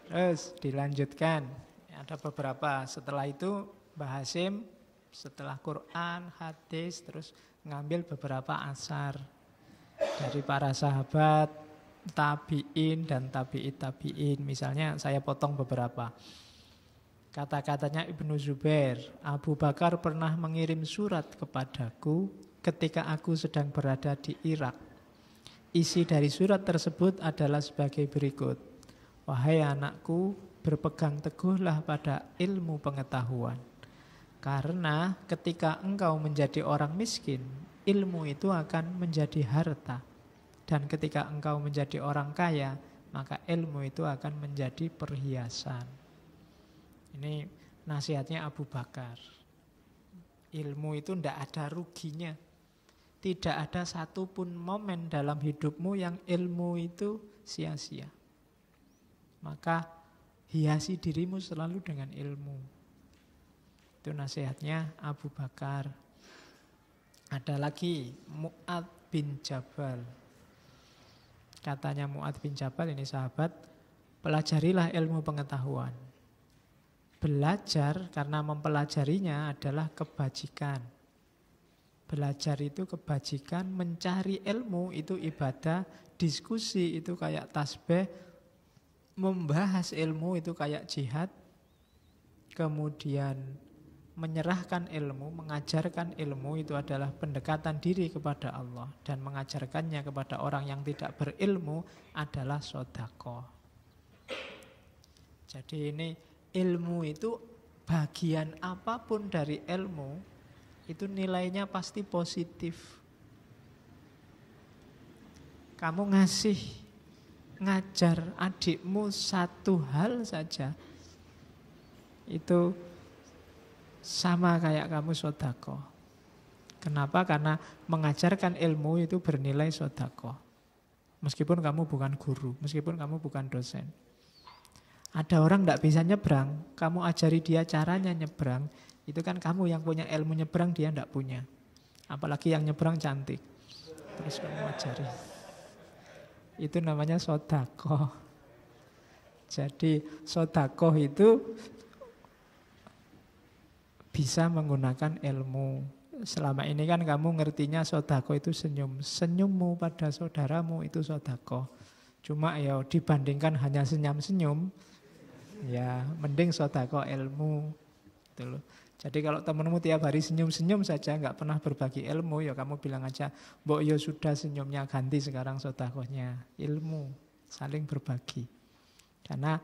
Terus dilanjutkan. Ada beberapa. Setelah itu Mbah Hasyim setelah Quran, hadis, terus ngambil beberapa asar dari para sahabat, tabi'in dan tabi'it tabi'in. Misalnya saya potong beberapa. Kata-katanya Ibnu Zubair, Abu Bakar pernah mengirim surat kepadaku ketika aku sedang berada di Irak. Isi dari surat tersebut adalah sebagai berikut. Wahai anakku, berpegang teguhlah pada ilmu pengetahuan. Karena ketika engkau menjadi orang miskin, ilmu itu akan menjadi harta. Dan ketika engkau menjadi orang kaya, maka ilmu itu akan menjadi perhiasan. Ini nasihatnya Abu Bakar. Ilmu itu tidak ada ruginya. Tidak ada satupun momen dalam hidupmu yang ilmu itu sia-sia. Maka hiasi dirimu selalu dengan ilmu. Itu nasihatnya Abu Bakar. Ada lagi Mu'adz bin Jabal. Katanya Mu'adz bin Jabal, ini sahabat, pelajarilah ilmu pengetahuan. Belajar karena mempelajarinya adalah kebajikan. Belajar itu kebajikan, mencari ilmu itu ibadah, diskusi itu kayak tasbih, membahas ilmu itu kayak jihad, kemudian menyerahkan ilmu, mengajarkan ilmu itu adalah pendekatan diri kepada Allah, dan mengajarkannya kepada orang yang tidak berilmu adalah sedekah. Jadi ini ilmu itu bagian apapun dari ilmu itu nilainya pasti positif. Kamu ngajar adikmu satu hal saja, itu sama kayak kamu sedekah. Kenapa? Karena mengajarkan ilmu itu bernilai sedekah. Meskipun kamu bukan guru, meskipun kamu bukan dosen. Ada orang tidak bisa nyebrang, kamu ajari dia caranya nyebrang, itu kan kamu yang punya ilmu nyebrang, dia tidak punya. Apalagi yang nyebrang cantik, terus kamu ajari. Itu namanya sedekah. Jadi sedekah itu bisa menggunakan ilmu. Selama ini kan kamu ngertinya sedekah itu senyum. Senyummu pada saudaramu itu sedekah. Cuma ya dibandingkan hanya senyum-senyum, ya mending sedekah ilmu. Gitu loh. Jadi kalau temanmu tiap hari senyum-senyum saja, nggak pernah berbagi ilmu, ya kamu bilang aja, mbok ya sudah senyumnya ganti sekarang sedekahnya ilmu, saling berbagi. Karena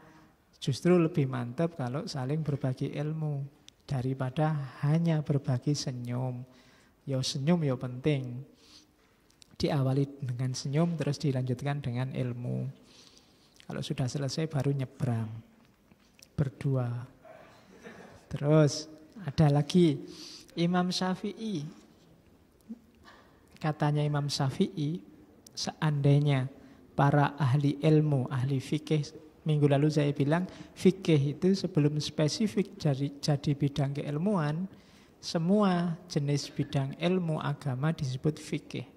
justru lebih mantap kalau saling berbagi ilmu daripada hanya berbagi senyum. Ya senyum ya penting. Diawali dengan senyum terus dilanjutkan dengan ilmu. Kalau sudah selesai baru nyebrang. Berdua. Terus ada lagi Imam Syafi'i. Katanya Imam Syafi'i, seandainya para ahli ilmu, ahli fikih, minggu lalu saya bilang fikih itu sebelum spesifik jadi bidang keilmuan, semua jenis bidang ilmu agama disebut fikih.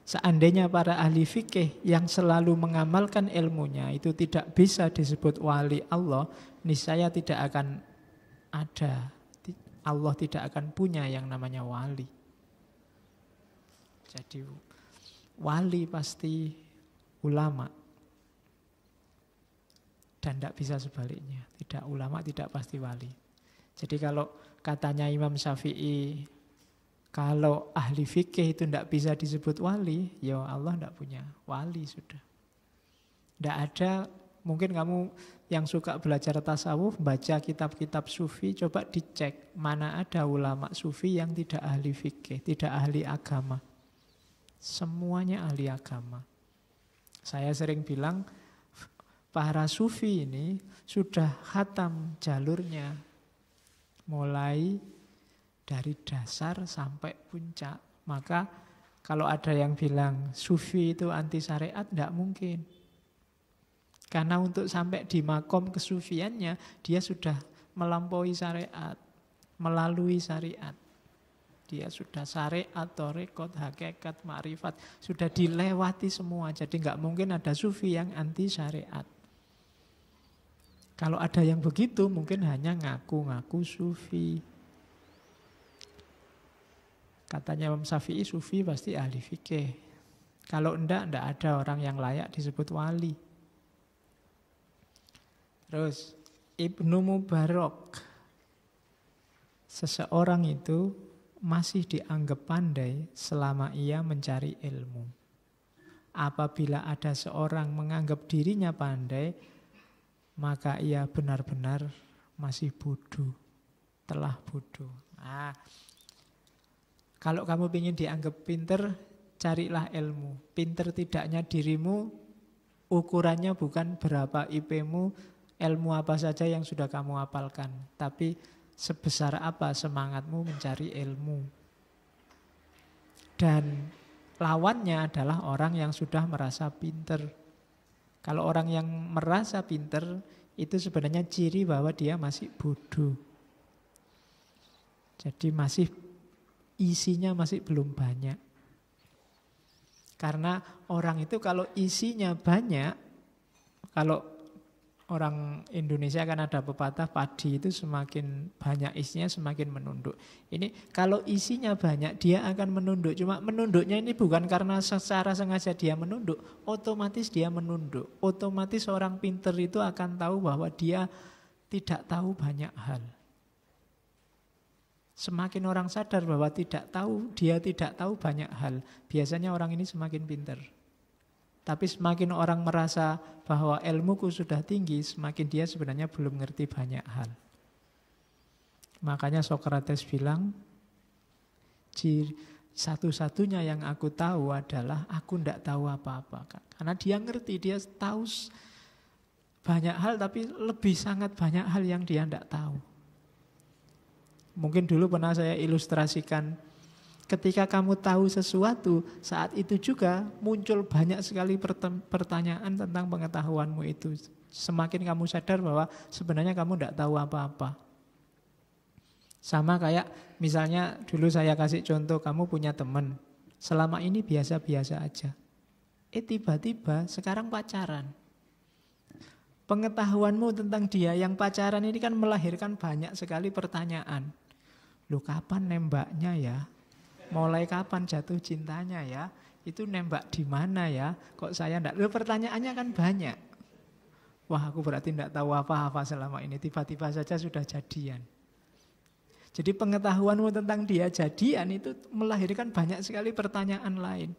Seandainya para ahli fikih yang selalu mengamalkan ilmunya itu tidak bisa disebut wali Allah, niscaya tidak akan ada, Allah tidak akan punya yang namanya wali. Jadi wali pasti ulama. Dan tidak bisa sebaliknya. Tidak ulama tidak pasti wali. Jadi kalau katanya Imam Syafi'i, kalau ahli fikih itu tidak bisa disebut wali, ya Allah tidak punya wali sudah. Tidak ada. Mungkin kamu yang suka belajar tasawuf, baca kitab-kitab sufi, coba dicek mana ada ulama sufi yang tidak ahli fikih, tidak ahli agama. Semuanya ahli agama. Saya sering bilang, para sufi ini sudah khatam jalurnya, mulai dari dasar sampai puncak. Maka kalau ada yang bilang sufi itu anti syariat, tidak mungkin. Karena untuk sampai di makom kesufiannya, dia sudah melampaui syariat, melalui syariat. Dia sudah syariat, thariqat, hakikat, ma'rifat, sudah dilewati semua. Jadi nggak mungkin ada sufi yang anti syariat. Kalau ada yang begitu mungkin hanya ngaku-ngaku sufi. Katanya Imam Syafi'i sufi pasti ahli fikih. Kalau enggak ada orang yang layak disebut wali. Terus Ibnu Mubarak, seseorang itu masih dianggap pandai selama ia mencari ilmu. Apabila ada seorang menganggap dirinya pandai, maka ia benar-benar masih bodoh, telah bodoh. Nah, kalau kamu ingin dianggap pinter, carilah ilmu. Pinter tidaknya dirimu, ukurannya bukan berapa IP-mu, ilmu apa saja yang sudah kamu hafalkan, tapi sebesar apa semangatmu mencari ilmu. Dan lawannya adalah orang yang sudah merasa pinter. Kalau orang yang merasa pinter, itu sebenarnya ciri bahwa dia masih bodoh. Jadi isinya masih belum banyak. Karena orang itu kalau isinya banyak, kalau orang Indonesia kan ada pepatah padi itu semakin banyak isinya semakin menunduk. Ini kalau isinya banyak dia akan menunduk. Cuma menunduknya ini bukan karena secara sengaja dia menunduk, otomatis dia menunduk. Otomatis orang pinter itu akan tahu bahwa dia tidak tahu banyak hal. Semakin orang sadar bahwa dia tidak tahu banyak hal, biasanya orang ini semakin pinter. Tapi semakin orang merasa bahwa ilmuku sudah tinggi, semakin dia sebenarnya belum ngerti banyak hal. Makanya Sokrates bilang, satu-satunya yang aku tahu adalah aku tidak tahu apa-apa. Karena dia ngerti, dia tahu banyak hal, tapi lebih sangat banyak hal yang dia tidak tahu. Mungkin dulu pernah saya ilustrasikan, ketika kamu tahu sesuatu, saat itu juga muncul banyak sekali pertanyaan tentang pengetahuanmu itu. Semakin kamu sadar bahwa sebenarnya kamu tidak tahu apa-apa. Sama kayak misalnya dulu saya kasih contoh, kamu punya teman, selama ini biasa-biasa aja. Tiba-tiba sekarang pacaran. Pengetahuanmu tentang dia yang pacaran ini kan melahirkan banyak sekali pertanyaan. Loh, kapan nembaknya ya? Mulai kapan jatuh cintanya ya? Itu nembak di mana ya? Kok saya enggak? Loh, pertanyaannya kan banyak. Wah, aku berarti enggak tahu apa-apa selama ini. Tiba-tiba saja sudah jadian. Jadi pengetahuanmu tentang dia jadian itu melahirkan banyak sekali pertanyaan lain.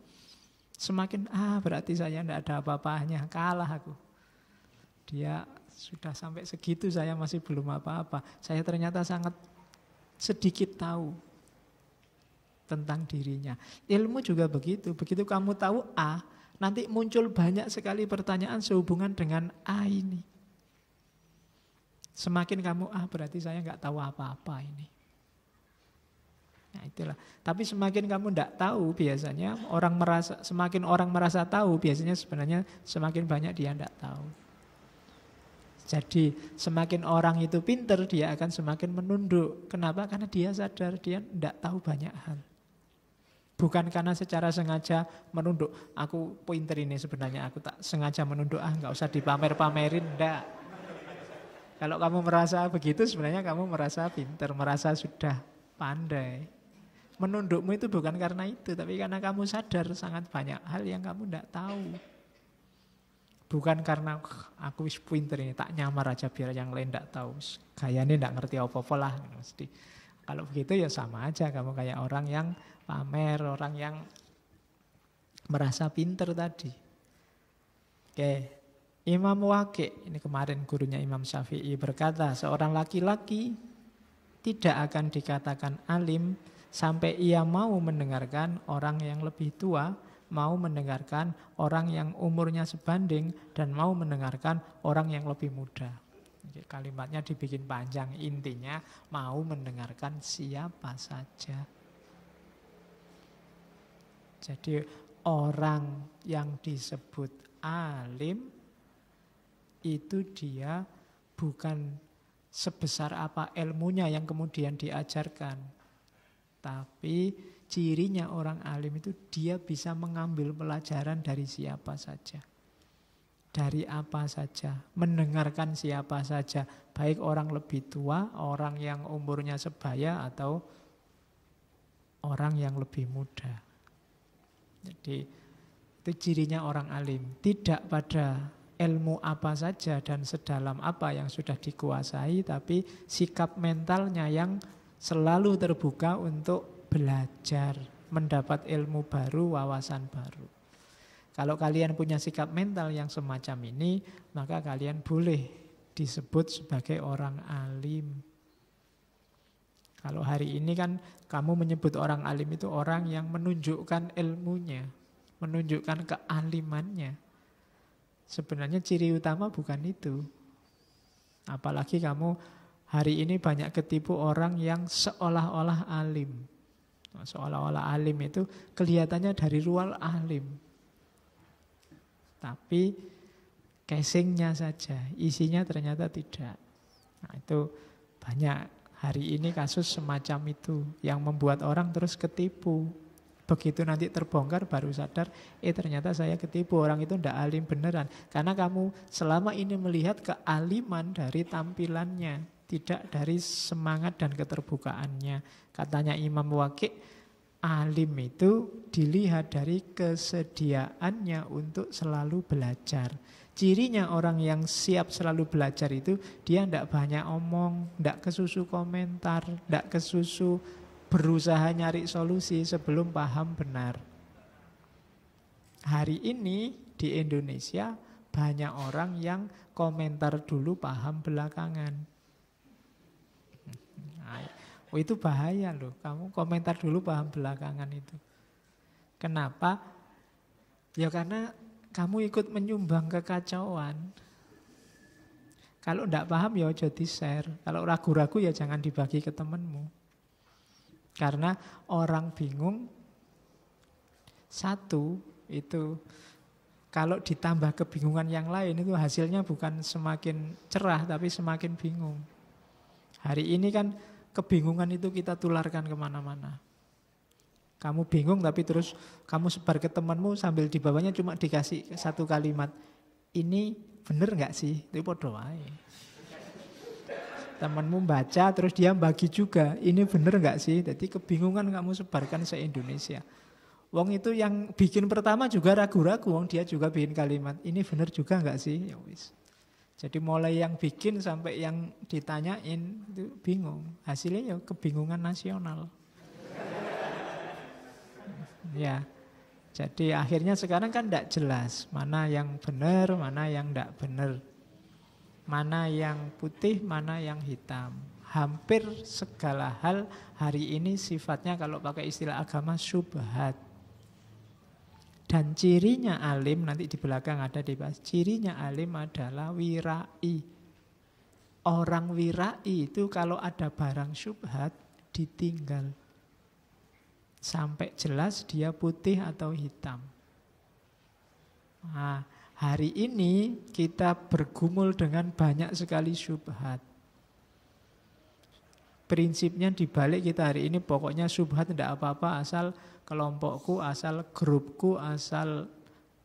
Semakin, berarti saya enggak ada apa-apanya. Kalah aku. Dia sudah sampai segitu, saya masih belum apa-apa. Saya ternyata sangat sedikit tahu tentang dirinya. Ilmu juga begitu. Begitu kamu tahu A, nanti muncul banyak sekali pertanyaan sehubungan dengan A ini. Semakin kamu berarti saya nggak tahu apa-apa ini. Nah itulah. Tapi semakin kamu nggak tahu, biasanya semakin orang merasa tahu, biasanya sebenarnya semakin banyak dia nggak tahu. Jadi semakin orang itu pinter, dia akan semakin menunduk. Kenapa? Karena dia sadar dia tidak tahu banyak hal. Bukan karena secara sengaja menunduk. Aku pinter ini sebenarnya, aku tak sengaja menunduk. Nggak usah dipamer-pamerin, enggak. Kalau kamu merasa begitu, sebenarnya kamu merasa pinter, merasa sudah pandai. Menundukmu itu bukan karena itu, tapi karena kamu sadar sangat banyak hal yang kamu tidak tahu. Bukan karena aku wis pinter ini, tak nyamar aja biar yang lain tidak tahu. Gayanya tidak ngerti apa-apa lah. Mesti. Kalau begitu ya sama aja, kamu kayak orang yang pamer, orang yang merasa pinter tadi. Oke, Imam Waqi', ini kemarin gurunya Imam Syafi'i, berkata, seorang laki-laki tidak akan dikatakan alim sampai ia mau mendengarkan orang yang lebih tua, mau mendengarkan orang yang umurnya sebanding, dan mau mendengarkan orang yang lebih muda. Kalimatnya dibikin panjang, intinya mau mendengarkan siapa saja. Jadi orang yang disebut alim itu dia bukan sebesar apa ilmunya yang kemudian diajarkan, tapi cirinya orang alim itu dia bisa mengambil pelajaran dari siapa saja. dari apa saja, mendengarkan siapa saja, baik orang lebih tua, orang yang umurnya sebaya, atau orang yang lebih muda. Jadi itu cirinya orang alim, tidak pada ilmu apa saja dan sedalam apa yang sudah dikuasai, tapi sikap mentalnya yang selalu terbuka untuk belajar, mendapat ilmu baru, wawasan baru. Kalau kalian punya sikap mental yang semacam ini, maka kalian boleh disebut sebagai orang alim. Kalau hari ini kan kamu menyebut orang alim itu orang yang menunjukkan ilmunya, menunjukkan kealimannya. Sebenarnya ciri utama bukan itu. Apalagi kamu hari ini banyak ketipu orang yang seolah-olah alim. Seolah-olah alim itu kelihatannya dari luar alim. Tapi casingnya saja, isinya ternyata tidak. Nah, itu banyak hari ini kasus semacam itu yang membuat orang terus ketipu. Begitu nanti terbongkar baru sadar, ternyata saya ketipu, orang itu tidak alim beneran. Karena kamu selama ini melihat kealiman dari tampilannya, tidak dari semangat dan keterbukaannya. Katanya Imam Waqi', alim itu dilihat dari kesediaannya untuk selalu belajar. Cirinya orang yang siap selalu belajar itu, dia tidak banyak omong, tidak kesusu komentar, tidak kesusu berusaha nyari solusi sebelum paham benar. Hari ini di Indonesia banyak orang yang komentar dulu paham belakangan. Oh, itu bahaya loh, kamu komentar dulu paham belakangan itu. Kenapa? Ya karena kamu ikut menyumbang kekacauan. Kalau tidak paham ya jadi share. Kalau ragu-ragu ya jangan dibagi ke temanmu. Karena orang bingung, satu itu kalau ditambah kebingungan yang lain itu hasilnya bukan semakin cerah tapi semakin bingung. Hari ini kan kebingungan itu kita tularkan kemana-mana. Kamu bingung tapi terus kamu sebar ke temanmu sambil di bawahnya cuma dikasih satu kalimat. Ini bener gak sih? Itu podo wae. Temanmu baca terus dia bagi juga. Ini bener gak sih? Jadi kebingungan kamu sebarkan se-Indonesia. Wong itu yang bikin pertama juga ragu-ragu. Wong dia juga bikin kalimat. Ini bener juga gak sih? Ya wis. Jadi mulai yang bikin sampai yang ditanyain itu bingung. Hasilnya ya kebingungan nasional. Ya, jadi akhirnya sekarang kan tidak jelas mana yang benar, mana yang tidak benar. Mana yang putih, mana yang hitam. Hampir segala hal hari ini sifatnya kalau pakai istilah agama syubhat. Dan cirinya alim, nanti di belakang ada dibahas, cirinya alim adalah wirai. Orang wirai itu kalau ada barang syubhat, ditinggal. Sampai jelas dia putih atau hitam. Nah, hari ini kita bergumul dengan banyak sekali syubhat. Prinsipnya dibalik kita hari ini pokoknya syubhat tidak apa-apa asal kelompokku, asal grupku, asal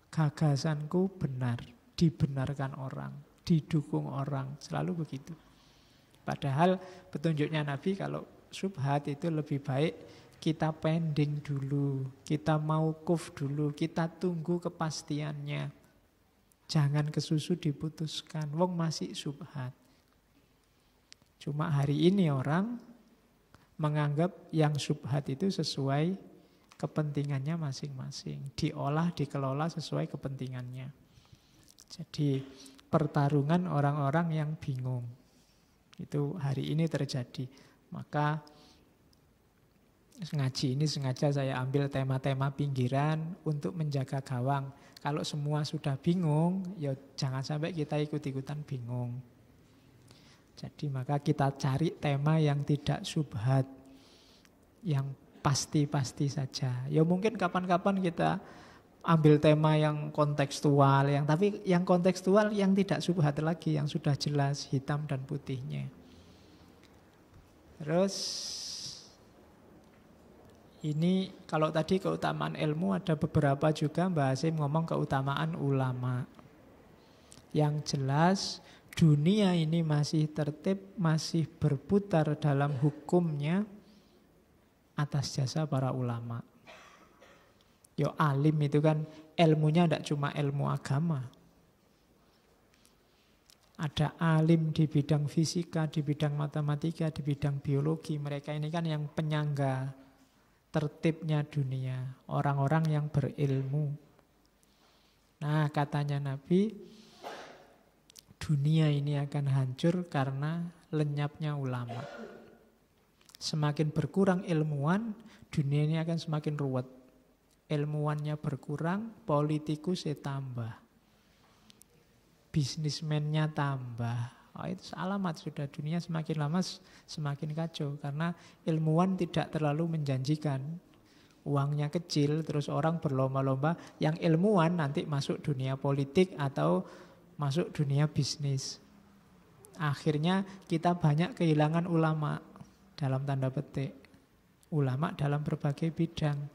gagasanku benar, dibenarkan orang, didukung orang, selalu begitu. Padahal petunjuknya Nabi kalau syubhat itu lebih baik kita pending dulu, kita mauquf dulu, kita tunggu kepastiannya. Jangan kesusu diputuskan, wong masih syubhat. Cuma hari ini orang menganggap yang syubhat itu sesuai kepentingannya masing-masing. Diolah, dikelola sesuai kepentingannya. Jadi pertarungan orang-orang yang bingung. Itu hari ini terjadi. Maka ngaji ini sengaja saya ambil tema-tema pinggiran untuk menjaga gawang. Kalau semua sudah bingung, ya jangan sampai kita ikut-ikutan bingung. Jadi maka kita cari tema yang tidak syubhat, yang pasti-pasti saja. Ya mungkin kapan-kapan kita ambil tema yang kontekstual, tapi yang kontekstual yang tidak syubhat lagi, yang sudah jelas hitam dan putihnya. Terus ini kalau tadi keutamaan ilmu ada beberapa juga Mbak Hasim ngomong keutamaan ulama. Yang jelas dunia ini masih tertib, masih berputar dalam hukumnya atas jasa para ulama. Yo alim itu kan ilmunya tidak cuma ilmu agama. Ada alim di bidang fisika, di bidang matematika, di bidang biologi. Mereka ini kan yang penyangga tertibnya dunia. Orang-orang yang berilmu. Nah, katanya Nabi, dunia ini akan hancur karena lenyapnya ulama. Semakin berkurang ilmuwan, dunia ini akan semakin ruwet. Ilmuwannya berkurang, politikusnya tambah. Bisnismennya tambah. Oh, itu alamat sudah dunia semakin lama semakin kacau. Karena ilmuwan tidak terlalu menjanjikan. Uangnya kecil, terus orang berlomba-lomba. Yang ilmuwan nanti masuk dunia politik atau masuk dunia bisnis. Akhirnya kita banyak kehilangan ulama dalam tanda petik. Ulama dalam berbagai bidang.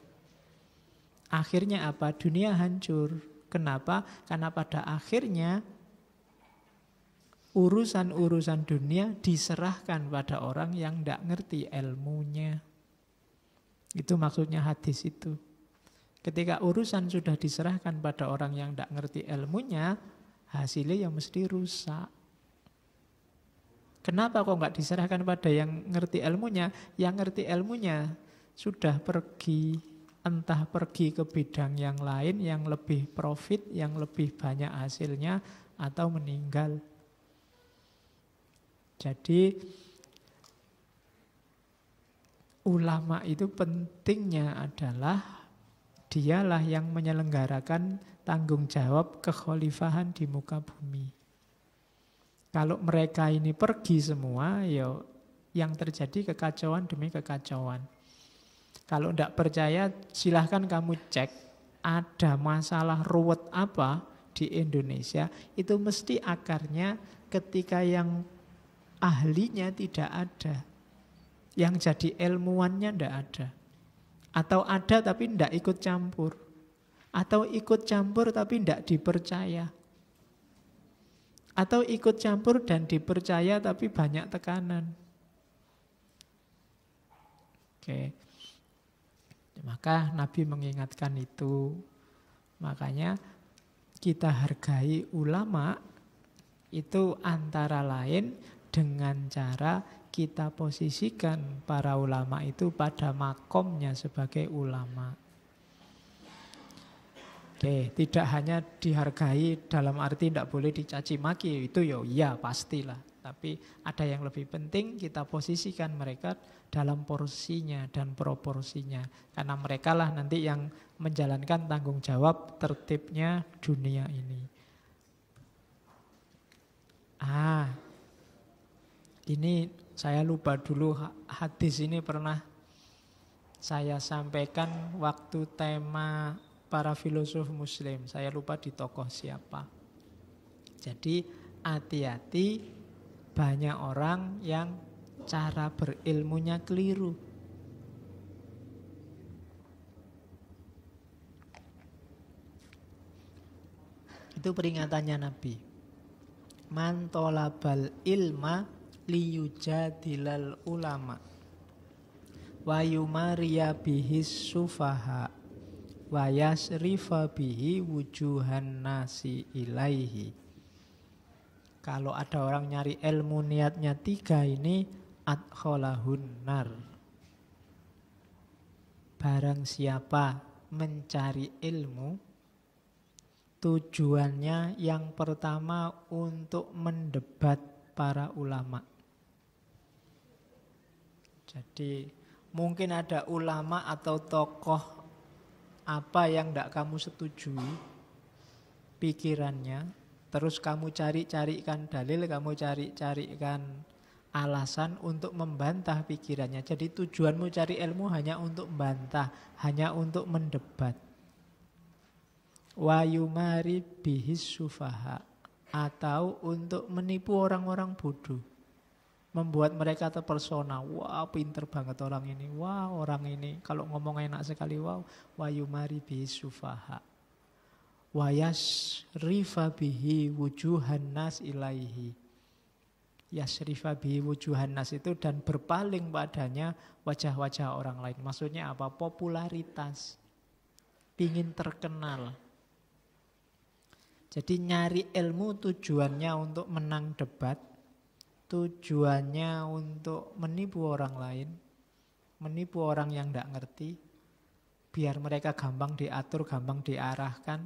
Akhirnya apa? Dunia hancur. Kenapa? Karena pada akhirnya urusan-urusan dunia diserahkan pada orang yang tidak ngerti ilmunya. Itu maksudnya hadis itu. Ketika urusan sudah diserahkan pada orang yang tidak ngerti ilmunya, hasilnya ya mesti rusak. Kenapa kok nggak diserahkan pada yang ngerti ilmunya? Yang ngerti ilmunya sudah pergi, entah pergi ke bidang yang lain, yang lebih profit, yang lebih banyak hasilnya, atau meninggal. Jadi ulama itu pentingnya adalah dialah yang menyelenggarakan tanggung jawab kekhalifahan di muka bumi. Kalau mereka ini pergi semua, ya yang terjadi kekacauan demi kekacauan. Kalau tidak percaya, silahkan kamu cek ada masalah ruwet apa di Indonesia, itu mesti akarnya ketika yang ahlinya tidak ada. Yang jadi ilmuwannya tidak ada. Atau ada tapi tidak ikut campur. Atau ikut campur tapi tidak dipercaya. Atau ikut campur dan dipercaya tapi banyak tekanan. Oke. Maka Nabi mengingatkan itu. Makanya kita hargai ulama itu antara lain dengan cara kita posisikan para ulama itu pada makomnya sebagai ulama. Oke, tidak hanya dihargai dalam arti tidak boleh dicaci maki, itu ya pastilah. Tapi ada yang lebih penting, kita posisikan mereka dalam porsinya dan proporsinya. Karena mereka lah nanti yang menjalankan tanggung jawab tertibnya dunia ini. Ini saya lupa dulu, hadis ini pernah saya sampaikan waktu tema para filosof muslim. Saya lupa di tokoh siapa. Jadi hati-hati, banyak orang yang cara berilmunya keliru. Itu peringatannya Nabi. Man tolabal ilma liyujadilal ulama wa yumariya bihis sufaha wa yasrifa bihi wujuhan nasi ilaihi. Kalau ada orang nyari ilmu niatnya 3 ini, adkholahun nar. Barang siapa mencari ilmu, tujuannya yang pertama untuk mendebat para ulama. Jadi mungkin ada ulama atau tokoh apa yang tidak kamu setujui pikirannya, terus kamu cari-carikan dalil, kamu cari-carikan alasan untuk membantah pikirannya. Jadi tujuanmu cari ilmu hanya untuk membantah, hanya untuk mendebat. Wa yumari bihis sufaha, atau untuk menipu orang-orang bodoh. Membuat mereka terpersona. Wah, pinter banget orang ini. Wah, orang ini kalau ngomong enak sekali. Wow, wa yumari bihis sufaha. wa yasrifa bihi wujuhan nas ilaihi. Yasrifa bihi wujuhan nas itu dan berpaling padanya wajah-wajah orang lain. Maksudnya apa? Popularitas. Pingin terkenal. Jadi nyari ilmu tujuannya untuk menang debat. Tujuannya untuk menipu orang lain. Menipu orang yang tidak ngerti. Biar mereka gampang diatur, gampang diarahkan.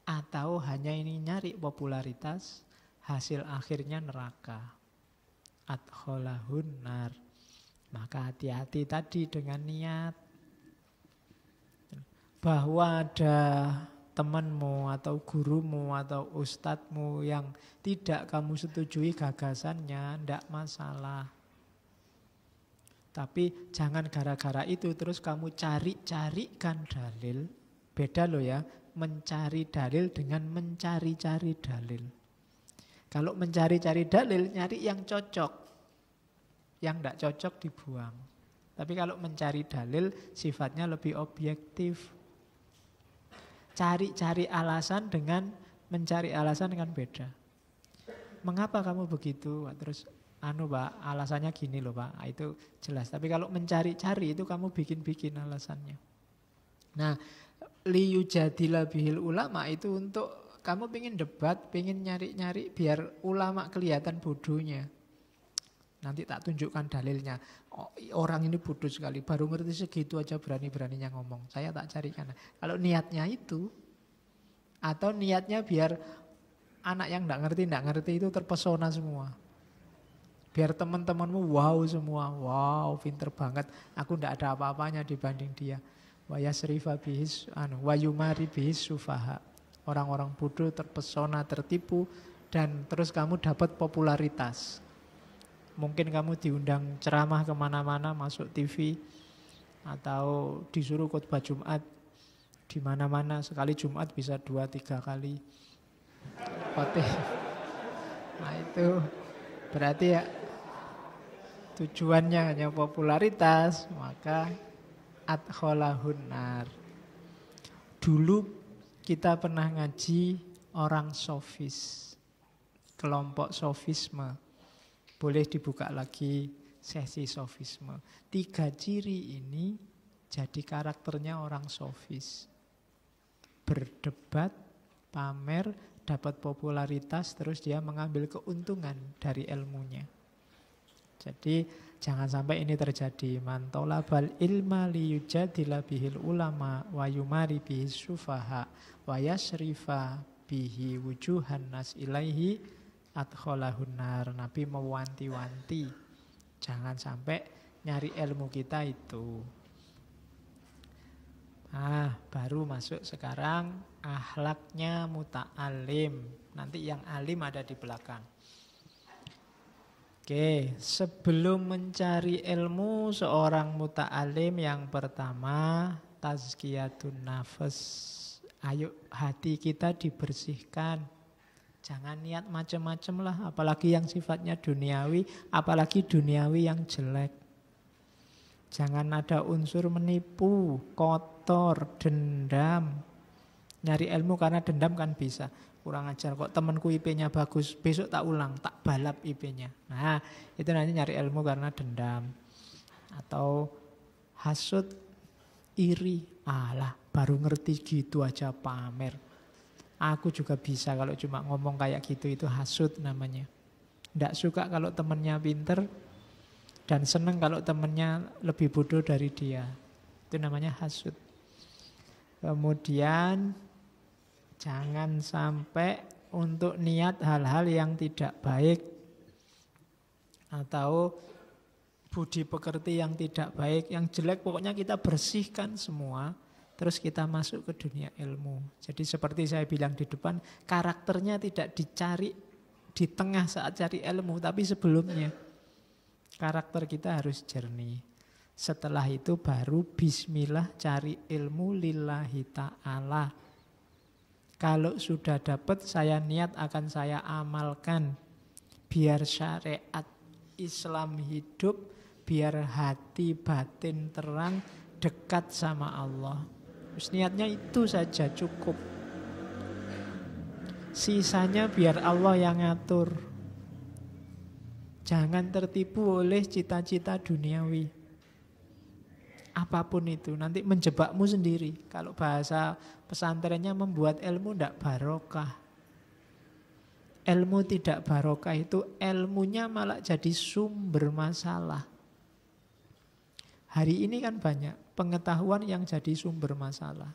Atau hanya ini nyari popularitas, hasil akhirnya neraka. Adkholahun nar. Maka hati-hati tadi dengan niat. Bahwa ada temanmu atau gurumu atau ustadzmu yang tidak kamu setujui gagasannya, tidak masalah. Tapi jangan gara-gara itu terus kamu cari-carikan dalil. Beda loh ya, mencari dalil dengan mencari-cari dalil. Kalau mencari-cari dalil, nyari yang cocok. Yang tidak cocok dibuang. Tapi kalau mencari dalil, sifatnya lebih objektif. Cari-cari alasan dengan mencari alasan kan beda. Mengapa kamu begitu? Terus, Pak, alasannya gini loh Pak. Itu jelas. Tapi kalau mencari-cari itu kamu bikin-bikin alasannya. Nah, liyujadila bihil ulama itu untuk kamu pengen debat, pengen nyari-nyari biar ulama kelihatan bodohnya. Nanti tak tunjukkan dalilnya. Oh, orang ini bodoh sekali, baru ngerti segitu aja berani-beraninya ngomong. Saya tak carikan. Kalau niatnya itu, atau niatnya biar anak yang tidak ngerti itu terpesona semua. Biar teman-temanmu wow semua, wow pinter banget. Aku tidak ada apa-apanya dibanding dia. Wa yasrifa bihis, wa yumari bihis sufaha. Orang-orang bodoh terpesona, tertipu, dan terus kamu dapat popularitas. Mungkin kamu diundang ceramah kemana-mana, masuk TV, atau disuruh khotbah Jumat di mana-mana. Sekali Jumat bisa 2-3 kali. Nah itu berarti ya tujuannya hanya popularitas, maka adkholahun nar. Dulu kita pernah ngaji orang sofis, kelompok sofisme. Boleh dibuka lagi sesi sofisme. 3 ciri ini jadi karakternya orang sofis. Berdebat, pamer, dapat popularitas, terus dia mengambil keuntungan dari ilmunya. Jadi jangan sampai ini terjadi. Man talabal ilma liyujadila bihil ulama wa yumari bihi sufaha wa yasrifa bihi wujuhan nas ilaihi adkholahun nar. Nabi mewanti-wanti jangan sampai nyari ilmu kita itu. Baru masuk sekarang akhlaknya muta'alim. Nanti yang alim ada di belakang. Oke, sebelum mencari ilmu seorang muta'alim, yang pertama tazkiyatun nafas. Ayo hati kita dibersihkan. Jangan niat macam-macam lah, apalagi yang sifatnya duniawi, apalagi duniawi yang jelek. Jangan ada unsur menipu, kotor, dendam. Nyari ilmu karena dendam kan bisa. Kurang ajar kok temanku IP-nya bagus, besok tak ulang, tak balap IP-nya. Nah, itu nanti nyari ilmu karena dendam. Atau hasud, iri. Alah, baru ngerti gitu aja pamer. Aku juga bisa kalau cuma ngomong kayak gitu, itu hasud namanya. Nggak suka kalau temennya pinter dan seneng kalau temennya lebih bodoh dari dia. Itu namanya hasud. Kemudian jangan sampai untuk niat hal-hal yang tidak baik atau budi pekerti yang tidak baik, yang jelek, pokoknya kita bersihkan semua. Terus kita masuk ke dunia ilmu. Jadi seperti saya bilang di depan, karakternya tidak dicari di tengah saat cari ilmu, tapi sebelumnya. Karakter kita harus jernih. Setelah itu baru bismillah cari ilmu lillahi ta'ala. Kalau sudah dapat, saya niat akan saya amalkan. Biar syariat Islam hidup, biar hati batin terang, dekat sama Allah. Terus niatnya itu saja cukup. Sisanya biar Allah yang ngatur. Jangan tertipu oleh cita-cita duniawi. Apapun itu, nanti menjebakmu sendiri. Kalau bahasa pesantrennya membuat ilmu tidak barokah. Ilmu tidak barokah itu ilmunya malah jadi sumber masalah. Hari ini kan banyak pengetahuan yang jadi sumber masalah.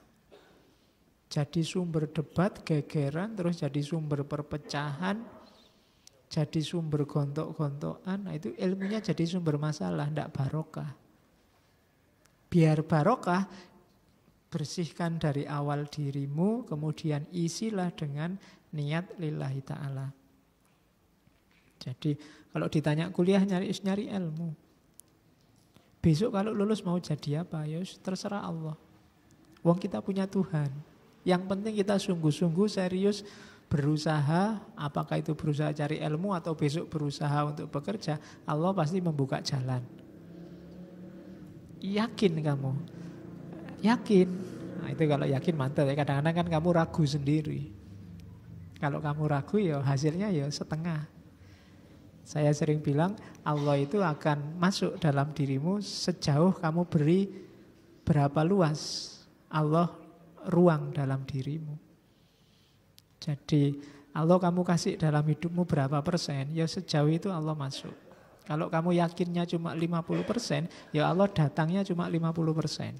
Jadi sumber debat, gegeran, terus jadi sumber perpecahan, jadi sumber gontok-gontokan. Nah, itu ilmunya jadi sumber masalah, tidak barokah. Biar barokah, bersihkan dari awal dirimu, kemudian isilah dengan niat lillahi ta'ala. Jadi kalau ditanya kuliah nyari ilmu. Besok kalau lulus mau jadi apa? Ya terserah Allah. Wong kita punya Tuhan. Yang penting kita sungguh-sungguh serius berusaha, apakah itu berusaha cari ilmu atau besok berusaha untuk bekerja, Allah pasti membuka jalan. Yakin kamu? Yakin. Nah, itu kalau yakin mantap ya. Kadang-kadang kan kamu ragu sendiri. Kalau kamu ragu ya hasilnya ya setengah. Saya sering bilang Allah itu akan masuk dalam dirimu sejauh kamu beri berapa luas Allah ruang dalam dirimu. Jadi Allah kamu kasih dalam hidupmu berapa persen, ya sejauh itu Allah masuk. Kalau kamu yakinnya cuma 50%, ya Allah datangnya cuma 50%.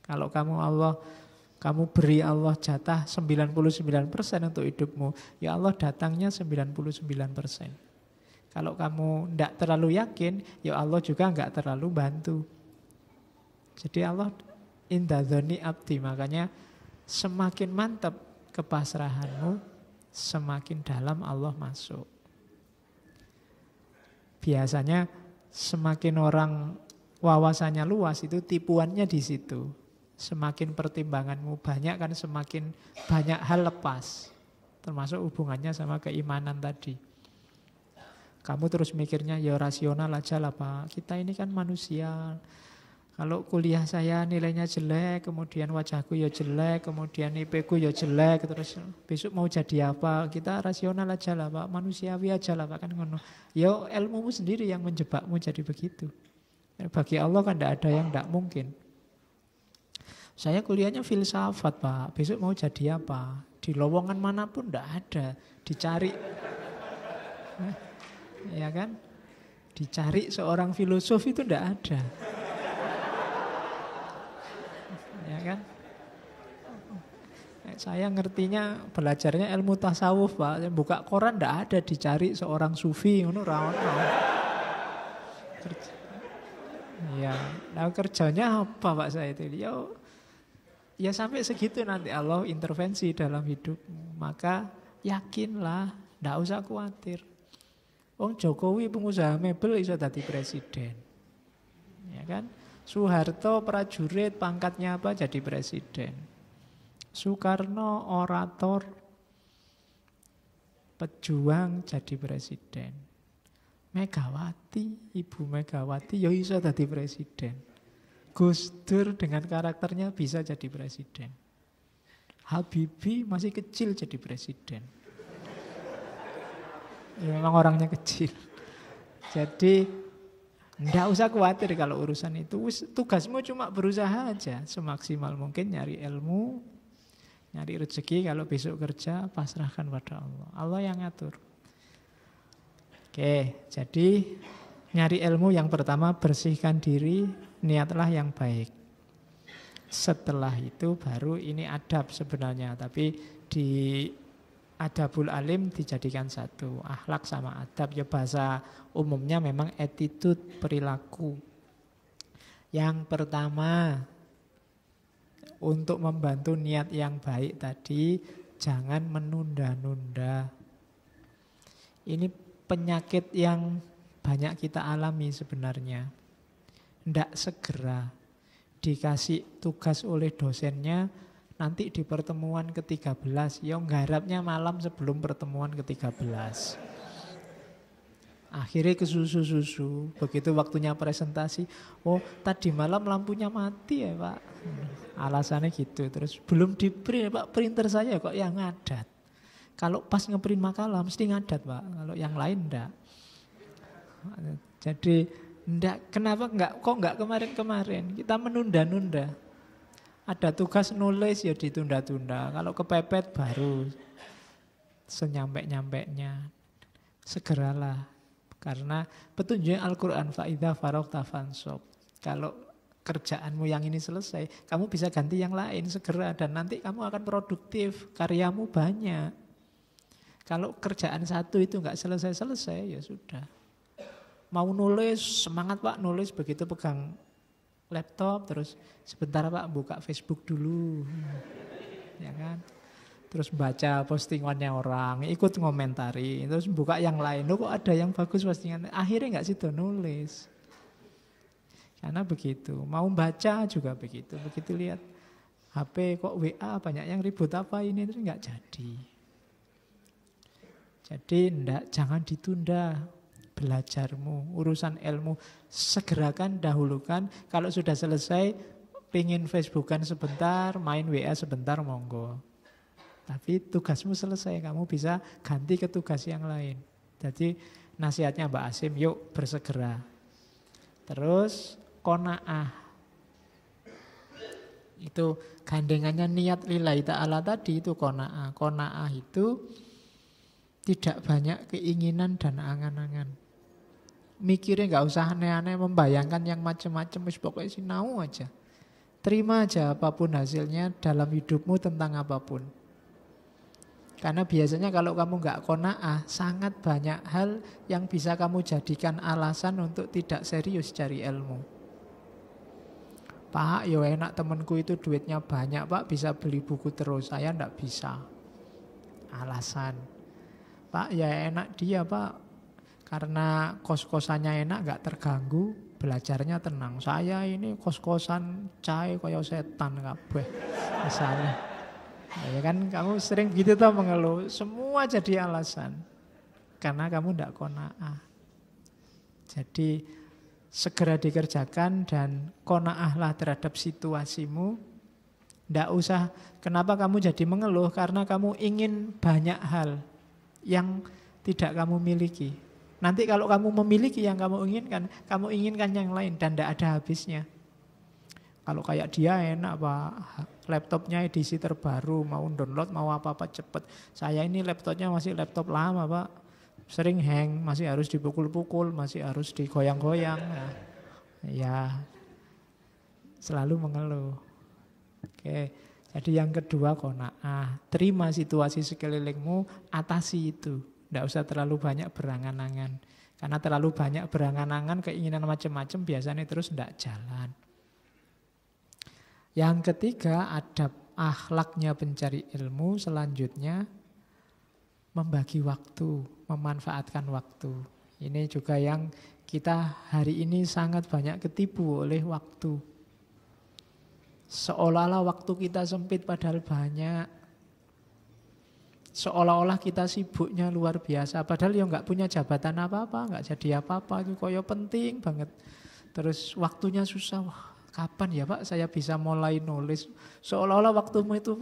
Kalau kamu beri Allah jatah 99% untuk hidupmu, ya Allah datangnya 99%. Kalau kamu tidak terlalu yakin, ya Allah juga enggak terlalu bantu. Jadi Allah inda dzanni abdi, makanya semakin mantap kepasrahanmu, semakin dalam Allah masuk. Biasanya semakin orang wawasannya luas itu tipuannya di situ. Semakin pertimbanganmu banyak kan semakin banyak hal lepas. Termasuk hubungannya sama keimanan tadi. Kamu terus mikirnya ya rasional aja lah Pak. Kita ini kan manusia. Kalau kuliah saya nilainya jelek, kemudian wajahku ya jelek, kemudian IP-ku ya jelek, terus besok mau jadi apa? Kita rasional aja lah Pak, manusiawi aja lah Pak, kan ngono. Ya ilmumu sendiri yang menjebakmu jadi begitu. Bagi Allah kan tidak ada yang tidak mungkin. Saya kuliahnya filsafat Pak, besok mau jadi apa? Di lowongan manapun tidak ada, dicari. Ya kan? Dicari seorang filosof itu tidak ada. Ya kan? Saya ngertinya belajarnya ilmu tasawuf Pak. Buka koran tidak ada dicari seorang sufi ngono ra ono. Ya, nah kerjanya apa Pak saya itu? Ya sampai segitu nanti Allah intervensi dalam hidupmu. Maka yakinlah, tidak usah khawatir. Wong Jokowi pengusaha mebel iso dadi presiden. Ya kan? Soeharto prajurit pangkatnya apa jadi presiden. Soekarno orator pejuang jadi presiden. Megawati, Ibu Megawati ya iso jadi presiden. Gus Dur dengan karakternya bisa jadi presiden. Habibie masih kecil jadi presiden. Ya, memang orangnya kecil. Jadi nggak usah khawatir kalau urusan itu. Tugasmu cuma berusaha aja semaksimal mungkin nyari ilmu, nyari rezeki. Kalau besok kerja pasrahkan pada Allah. Allah yang ngatur. Oke, jadi nyari ilmu yang pertama bersihkan diri, niatlah yang baik. Setelah itu baru ini adab sebenarnya, tapi di adabul alim dijadikan satu, akhlak sama adab. Ya bahasa umumnya memang attitude, perilaku. Yang pertama, untuk membantu niat yang baik tadi, jangan menunda-nunda. Ini penyakit yang banyak kita alami sebenarnya. Tidak segera dikasih tugas oleh dosennya, nanti di pertemuan ke-13, ya nggarapnya malam sebelum pertemuan ke-13. Akhirnya kesusu-susu, begitu waktunya presentasi, oh tadi malam lampunya mati ya Pak. Alasannya gitu, terus belum di print Pak, printer saya kok yang ngadat. Kalau pas ngeprint makalah mesti ngadat Pak, kalau yang lain enggak. Jadi enggak, kenapa kok enggak kemarin-kemarin? Kita menunda-nunda. Ada tugas nulis ya ditunda-tunda. Kalau kepepet baru senyampe-nyampenya. Segeralah. Karena petunjuk Al-Quran fa'idha faragta fansab. Kalau kerjaanmu yang ini selesai, kamu bisa ganti yang lain segera. Dan nanti kamu akan produktif, karyamu banyak. Kalau kerjaan satu itu enggak selesai-selesai, ya sudah. Mau nulis, semangat Pak nulis, begitu pegang laptop, terus sebentar Pak buka Facebook dulu. Ya kan? Terus baca postingannya orang, ikut ngomentari, terus buka yang lain. Loh kok ada yang bagus postingan? Akhirnya nggak situ nulis. Karena begitu. Mau baca juga begitu. Begitu lihat HP kok WA banyak yang ribut apa ini, terus nggak jadi. Jadi jangan ditunda belajarmu, urusan ilmu. Segerakan, dahulukan. Kalau sudah selesai, pingin Facebookan sebentar, main WA sebentar, monggo. Tapi tugasmu selesai, kamu bisa ganti ke tugas yang lain. Jadi nasihatnya Mbak Asim, yuk bersegera. Terus qanaah. Itu gandengannya niat lillahi ta'ala tadi, itu qanaah. Qanaah itu tidak banyak keinginan dan angan-angan. Mikirnya gak usah aneh-aneh, membayangkan yang macam-macam, wis pokoknya sinau aja. Terima aja apapun hasilnya dalam hidupmu tentang apapun. Karena biasanya kalau kamu nggak qanaah, sangat banyak hal yang bisa kamu jadikan alasan untuk tidak serius cari ilmu. Pak, ya enak temanku itu duitnya banyak Pak, bisa beli buku terus, saya nggak bisa. Alasan. Pak, ya enak dia Pak, karena kos-kosannya enak, nggak terganggu, belajarnya tenang. Saya ini kos-kosan cae kaya setan kabeh. Misalnya. Ya kan kamu sering gitu tuh mengeluh, semua jadi alasan karena kamu tidak qanaah. Jadi segera dikerjakan dan qanaahlah terhadap situasimu. Tidak usah, kenapa kamu jadi mengeluh? Karena kamu ingin banyak hal yang tidak kamu miliki. Nanti kalau kamu memiliki yang kamu inginkan yang lain dan tidak ada habisnya. Kalau kayak dia enak Pak, laptopnya edisi terbaru, mau download, mau apa-apa cepet. Saya ini laptopnya masih laptop lama Pak, sering hang, masih harus dipukul-pukul, masih harus digoyang-goyang. Nah, ya selalu mengeluh. Oke, jadi yang kedua qanaah, terima situasi sekelilingmu, atasi itu. Tidak usah terlalu banyak berangan-angan. Karena terlalu banyak berangan-angan, keinginan macam-macam biasanya terus tidak jalan. Yang ketiga, adab akhlaknya pencari ilmu selanjutnya membagi waktu, memanfaatkan waktu. Ini juga yang kita hari ini sangat banyak ketipu oleh waktu. Seolah-olah waktu kita sempit padahal banyak. Seolah-olah kita sibuknya luar biasa, padahal ya nggak punya jabatan apa-apa, nggak jadi apa-apa, itu kaya penting banget. Terus waktunya susah, wah kapan ya Pak saya bisa mulai nulis? Seolah-olah waktumu itu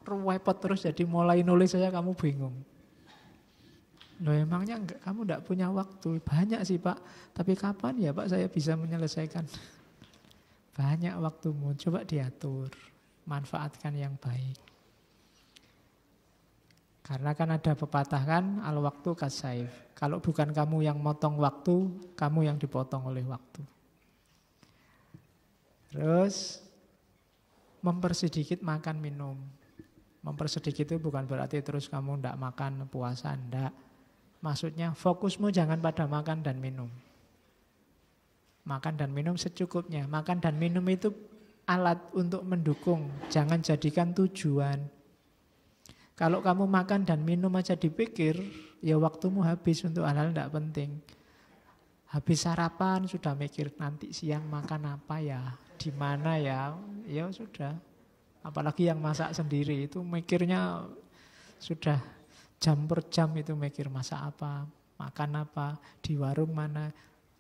repot terus, jadi mulai nulis saja kamu bingung. Loh emangnya kamu enggak punya waktu? Banyak sih Pak, tapi kapan ya Pak saya bisa menyelesaikan? Banyak waktumu, coba diatur, manfaatkan yang baik. Karena kan ada pepatah kan, al waktu kasaif. Kalau bukan kamu yang motong waktu, kamu yang dipotong oleh waktu. Terus mempersedikit makan minum. Mempersedikit itu bukan berarti terus kamu tidak makan puasa, tidak. Maksudnya fokusmu jangan pada makan dan minum. Makan dan minum secukupnya. Makan dan minum itu alat untuk mendukung, jangan jadikan tujuan. Kalau kamu makan dan minum aja dipikir, ya waktumu habis untuk hal-hal tidak penting. Habis sarapan sudah mikir nanti siang makan apa ya, di mana ya, ya sudah. Apalagi yang masak sendiri itu mikirnya sudah jam per jam itu mikir masak apa, makan apa, di warung mana.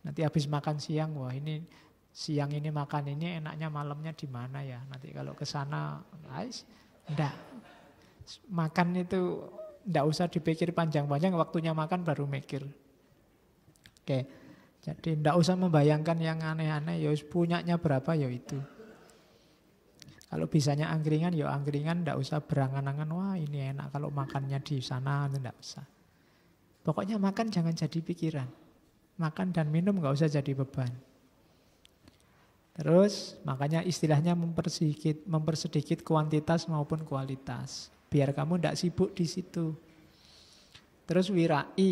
Nanti habis makan siang, wah ini siang ini makan ini enaknya malamnya di mana ya. Nanti kalau ke sana, enggak. Makan itu Nggak usah dipikir panjang-panjang, waktunya makan baru mikir. Oke, jadi nggak usah membayangkan yang aneh-aneh, ya punyanya berapa ya itu. Kalau bisanya angkringan, ya angkringan, nggak usah berangan-angan, wah ini enak kalau makannya di sana, nggak usah. Pokoknya makan jangan jadi pikiran. Makan dan minum nggak usah jadi beban. Terus makanya istilahnya mempersedikit kuantitas maupun kualitas. Biar kamu tidak sibuk di situ. Terus wirai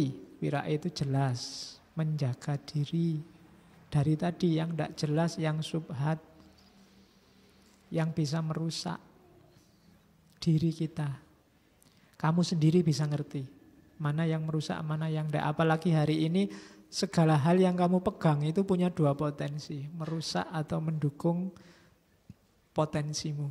itu jelas. Menjaga diri. Dari tadi yang tidak jelas, yang subhat. Yang bisa merusak diri kita. Kamu sendiri bisa ngerti. Mana yang merusak, mana yang tidak. Apalagi hari ini segala hal yang kamu pegang itu punya dua potensi. Merusak atau mendukung potensimu.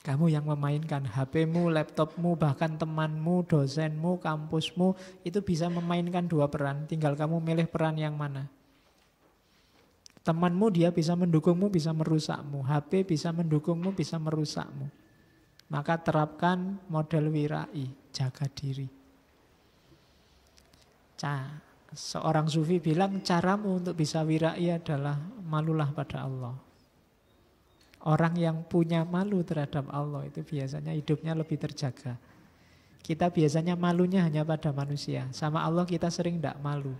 Kamu yang memainkan HP-mu, laptopmu, bahkan temanmu, dosenmu, kampusmu. Itu bisa memainkan dua peran. Tinggal kamu milih peran yang mana. Temanmu dia bisa mendukungmu, bisa merusakmu. HP bisa mendukungmu, bisa merusakmu. Maka terapkan model wirai. Jaga diri. Seorang sufi bilang caramu untuk bisa wirai adalah malulah pada Allah. Orang yang punya malu terhadap Allah itu biasanya hidupnya lebih terjaga. Kita biasanya malunya hanya pada manusia. Sama Allah kita sering tidak malu.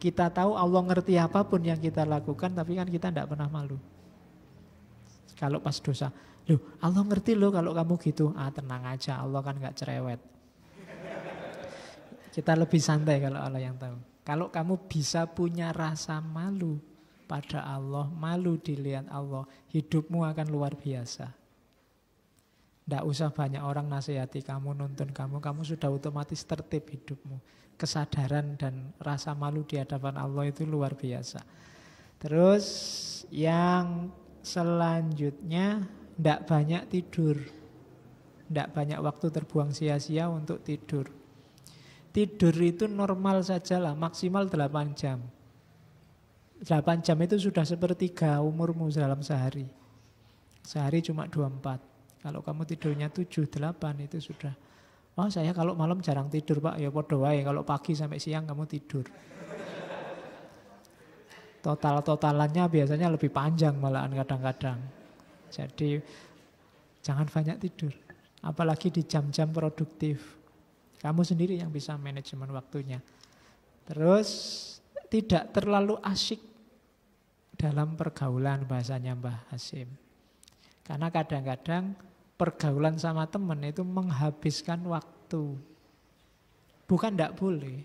Kita tahu Allah ngerti apapun yang kita lakukan, tapi kan kita tidak pernah malu. Kalau pas dosa, loh Allah ngerti loh kalau kamu gitu. Tenang aja, Allah kan gak cerewet. Kita lebih santai kalau Allah yang tahu. Kalau kamu bisa punya rasa malu pada Allah, malu dilihat Allah, hidupmu akan luar biasa. Tidak usah banyak orang nasihati kamu, nuntun kamu sudah otomatis tertib hidupmu. Kesadaran dan rasa malu di hadapan Allah itu luar biasa. Terus yang selanjutnya, tidak banyak tidur. Tidak banyak waktu terbuang sia-sia untuk tidur. Tidur itu normal sajalah, maksimal 8 jam. 8 jam itu sudah sepertiga umurmu dalam sehari. Sehari cuma 24. Kalau kamu tidurnya 7, 8 itu sudah. Oh saya kalau malam jarang tidur Pak, ya podo wae. Kalau pagi sampai siang kamu tidur. Total-totalannya biasanya lebih panjang malahan kadang-kadang. Jadi jangan banyak tidur. Apalagi di jam-jam produktif. Kamu sendiri yang bisa manajemen waktunya. Terus tidak terlalu asyik dalam pergaulan bahasanya Mbah Hasyim. Karena kadang-kadang pergaulan sama teman itu menghabiskan waktu. Bukan tidak boleh.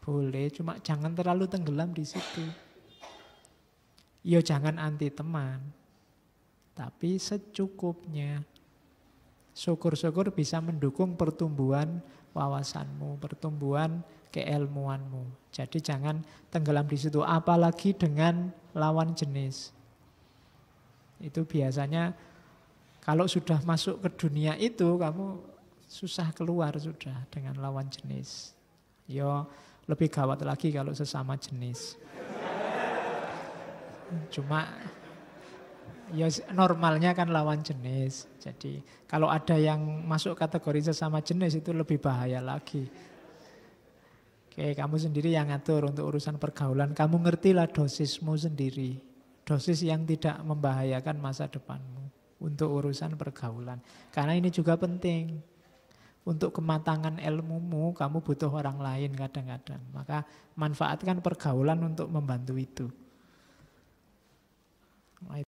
Boleh, cuma jangan terlalu tenggelam di situ. Ya jangan anti teman. Tapi secukupnya. Syukur-syukur bisa mendukung pertumbuhan wawasanmu, pertumbuhan keilmuanmu. Jadi jangan tenggelam di situ, apalagi dengan lawan jenis. Itu biasanya kalau sudah masuk ke dunia itu kamu susah keluar sudah dengan lawan jenis. Yo lebih gawat lagi kalau sesama jenis. Cuma ya normalnya kan lawan jenis. Jadi kalau ada yang masuk kategori sesama jenis itu lebih bahaya lagi. Oke, kamu sendiri yang ngatur untuk urusan pergaulan. Kamu ngertilah dosismu sendiri. Dosis yang tidak membahayakan masa depanmu untuk urusan pergaulan. Karena ini juga penting. Untuk kematangan ilmumu kamu butuh orang lain kadang-kadang. Maka manfaatkan pergaulan untuk membantu itu.